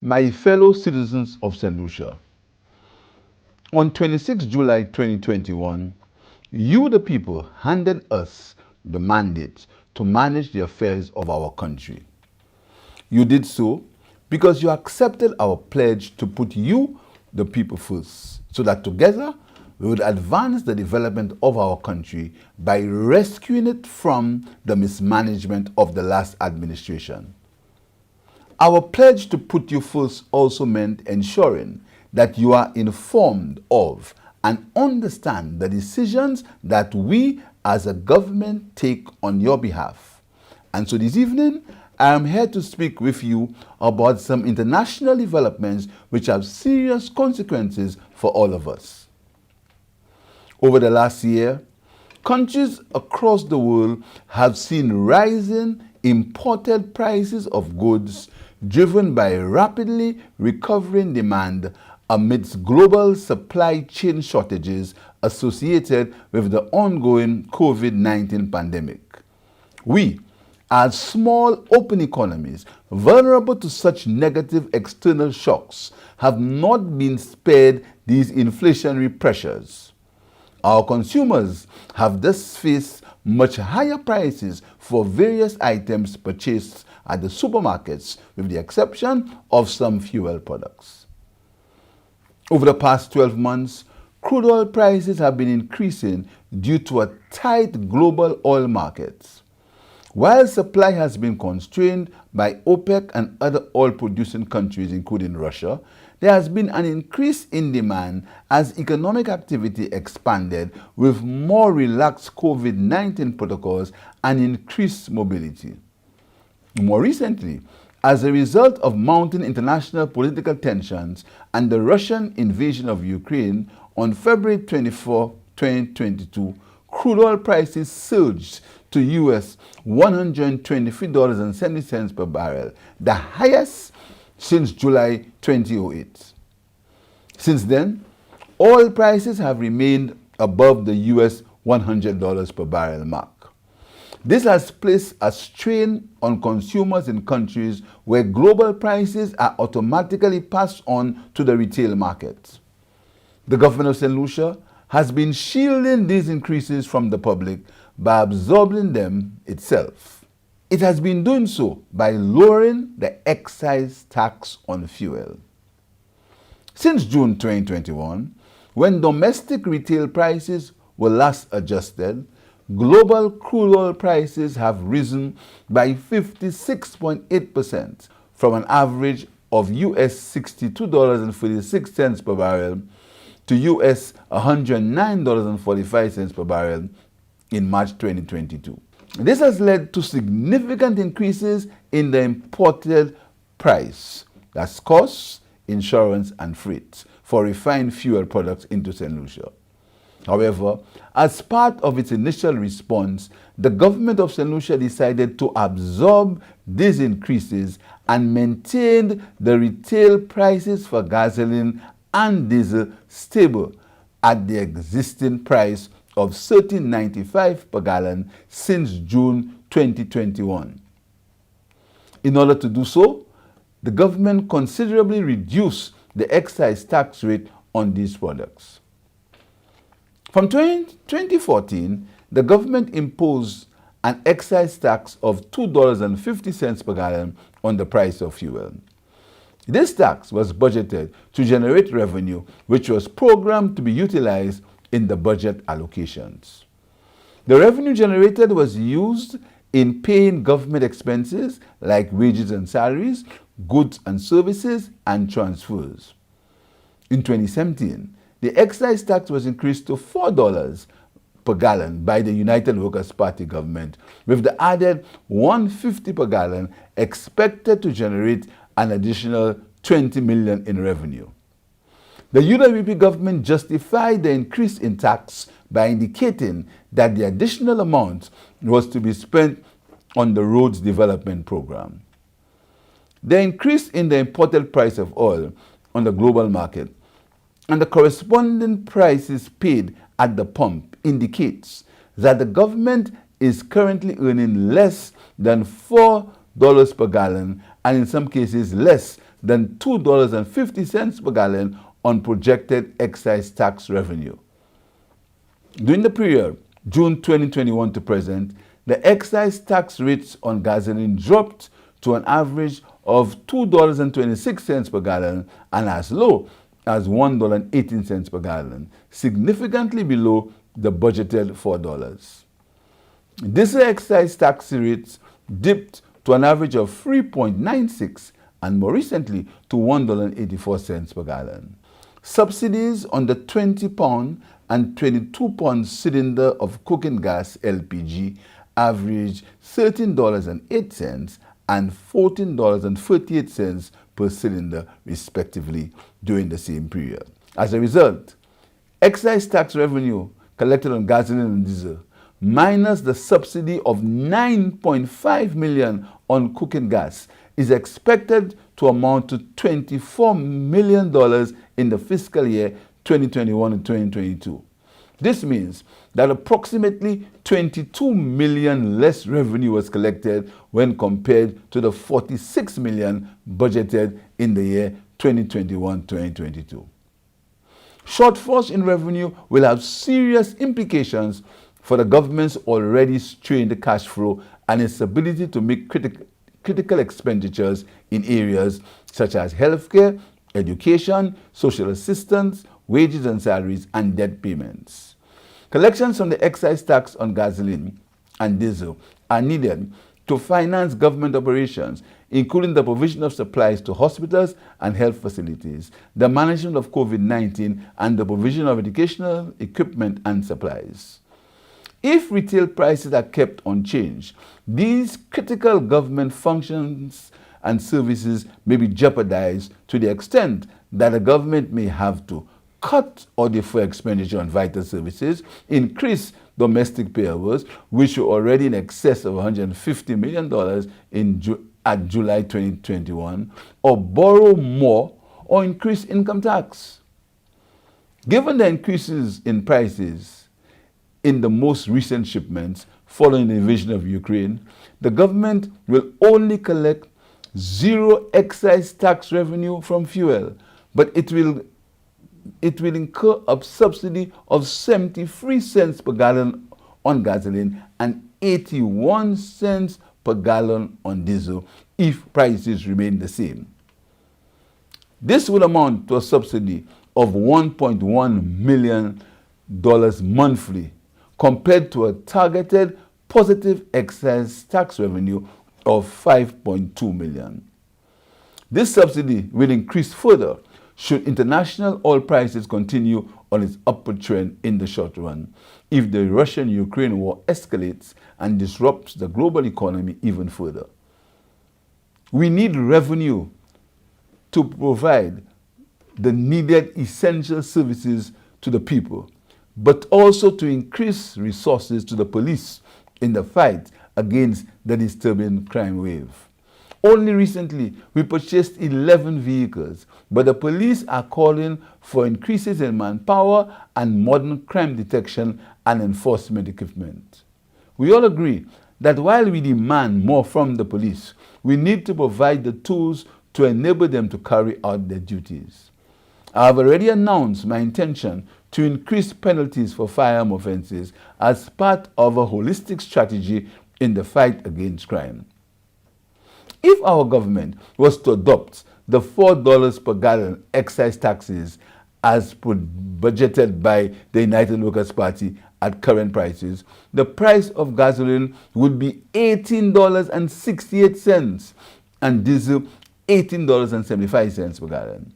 My fellow citizens of Saint Lucia, on 26 July 2021, you, the people, handed us the mandate to manage the affairs of our country. You did so because you accepted our pledge to put you, the people, first, so that together we would advance the development of our country by rescuing it from the mismanagement of the last administration. Our pledge to put you first also meant ensuring that you are informed of and understand the decisions that we as a government take on your behalf. And so this evening, I am here to speak with you about some international developments which have serious consequences for all of us. Over the last year, countries across the world have seen rising imported prices of goods driven by rapidly recovering demand amidst global supply chain shortages associated with the ongoing COVID-19 pandemic. We, as small open economies vulnerable to such negative external shocks, have not been spared these inflationary pressures. Our consumers have thus faced much higher prices for various items purchased at the supermarkets, with the exception of some fuel products. Over the past 12 months, crude oil prices have been increasing due to a tight global oil market. While supply has been constrained by OPEC and other oil-producing countries, including Russia, there has been an increase in demand as economic activity expanded with more relaxed COVID-19 protocols and increased mobility. More recently, as a result of mounting international political tensions and the Russian invasion of Ukraine on February 24, 2022, crude oil prices surged to US $123.70 per barrel, the highest since July 2008. Since then, oil prices have remained above the US $100 per barrel mark. This has placed a strain on consumers in countries where global prices are automatically passed on to the retail market. The government of Saint Lucia has been shielding these increases from the public by absorbing them itself. It has been doing so by lowering the excise tax on fuel. Since June 2021, when domestic retail prices were last adjusted, global crude oil prices have risen by 56.8% from an average of US $62.46 per barrel to US $109.45 per barrel in March 2022. This has led to significant increases in the imported price, that's costs, insurance, and freight, for refined fuel products into Saint Lucia. However, as part of its initial response, the government of Saint Lucia decided to absorb these increases and maintained the retail prices for gasoline and diesel stable at the existing price of $13.95 per gallon since June 2021. In order to do so, the government considerably reduced the excise tax rate on these products. From 2014, the government imposed an excise tax of $2.50 per gallon on the price of fuel. This tax was budgeted to generate revenue, which was programmed to be utilized in the budget allocations. The revenue generated was used in paying government expenses like wages and salaries, goods and services, and transfers. In 2017, the excise tax was increased to $4 per gallon by the United Workers' Party government, with the added $1.50 per gallon expected to generate an additional $20 million in revenue. The UWP government justified the increase in tax by indicating that the additional amount was to be spent on the roads development program. The increase in the imported price of oil on the global market and the corresponding prices paid at the pump indicates that the government is currently earning less than $4 per gallon, and in some cases less than $2.50 per gallon on projected excise tax revenue. During the period June 2021 to present, the excise tax rates on gasoline dropped to an average of $2.26 per gallon and as low as $1.18 per gallon, significantly below the budgeted $4. Diesel excise tax rates dipped to an average of 3.96 and more recently to $1.84 per gallon. Subsidies on the 20-pound and 22-pound cylinder of cooking gas LPG averaged $13.08 and $14.38 per cylinder respectively during the same period. As a result, excise tax revenue collected on gasoline and diesel minus the subsidy of $9.5 million on cooking gas is expected to amount to $24 million in the fiscal year 2021 and 2022. This means that approximately $22 million less revenue was collected when compared to the $46 million budgeted in the year 2021-2022. Shortfalls in revenue will have serious implications for the government's already strained cash flow and its ability to make critical expenditures in areas such as healthcare, education, social assistance, wages and salaries, and debt payments. Collections from the excise tax on gasoline and diesel are needed to finance government operations, including the provision of supplies to hospitals and health facilities, the management of COVID-19, and the provision of educational equipment and supplies. If retail prices are kept unchanged, these critical government functions and services may be jeopardized to the extent that the government may have to cut or defer expenditure on vital services, increase domestic payables, which were already in excess of $150 million at July 2021, or borrow more or increase income tax. Given the increases in prices in the most recent shipments following the invasion of Ukraine, the government will only collect zero excise tax revenue from fuel, but it will incur a subsidy of 73 cents per gallon on gasoline and 81 cents per gallon on diesel if prices remain the same. This will amount to a subsidy of $1.1 million monthly compared to a targeted positive excise tax revenue of $5.2 million. This subsidy will increase further should international oil prices continue on its upward trend in the short run, if the Russian-Ukraine war escalates and disrupts the global economy even further. We need revenue to provide the needed essential services to the people, but also to increase resources to the police in the fight against the disturbing crime wave. Only recently, we purchased 11 vehicles, but the police are calling for increases in manpower and modern crime detection and enforcement equipment. We all agree that while we demand more from the police, we need to provide the tools to enable them to carry out their duties. I have already announced my intention to increase penalties for firearm offenses as part of a holistic strategy in the fight against crime. If our government was to adopt the $4 per gallon excise taxes as budgeted by the United Workers' Party at current prices, the price of gasoline would be $18.68 and diesel $18.75 per gallon.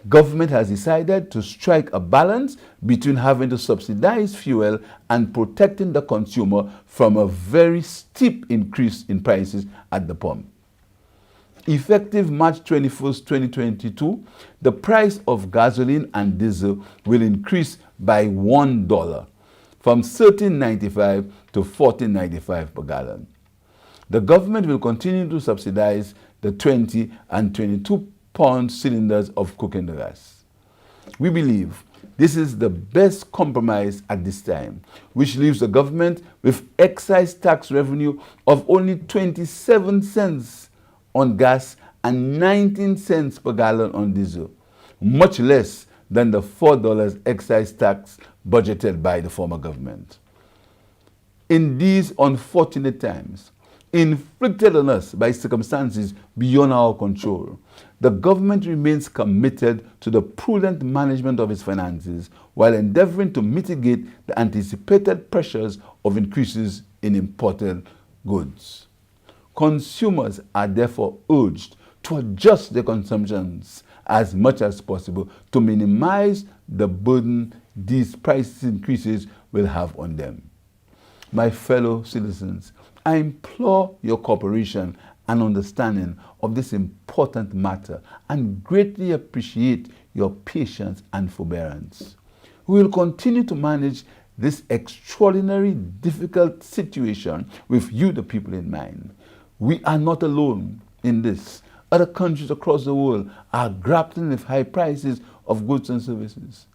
Government has decided to strike a balance between having to subsidize fuel and protecting the consumer from a very steep increase in prices at the pump. Effective March 21st, 2022, the price of gasoline and diesel will increase by $1 from $13.95 to $14.95 per gallon. The government will continue to subsidize the 20 and 22-pound cylinders of cooking gas. We believe this is the best compromise at this time, which leaves the government with excise tax revenue of only 27 cents on gas and 19 cents per gallon on diesel, much less than the $4 excise tax budgeted by the former government. In these unfortunate times, inflicted on us by circumstances beyond our control, the government remains committed to the prudent management of its finances while endeavoring to mitigate the anticipated pressures of increases in imported goods. Consumers are therefore urged to adjust their consumptions as much as possible to minimize the burden these price increases will have on them. My fellow citizens, I implore your cooperation and understanding of this important matter and greatly appreciate your patience and forbearance. We will continue to manage this extraordinary difficult situation with you, the people, in mind. We are not alone in this. Other countries across the world are grappling with high prices of goods and services.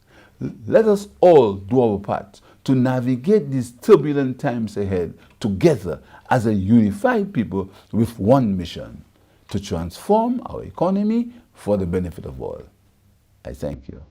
Let us all do our part to navigate these turbulent times ahead together as a unified people with one mission: to transform our economy for the benefit of all. I thank you.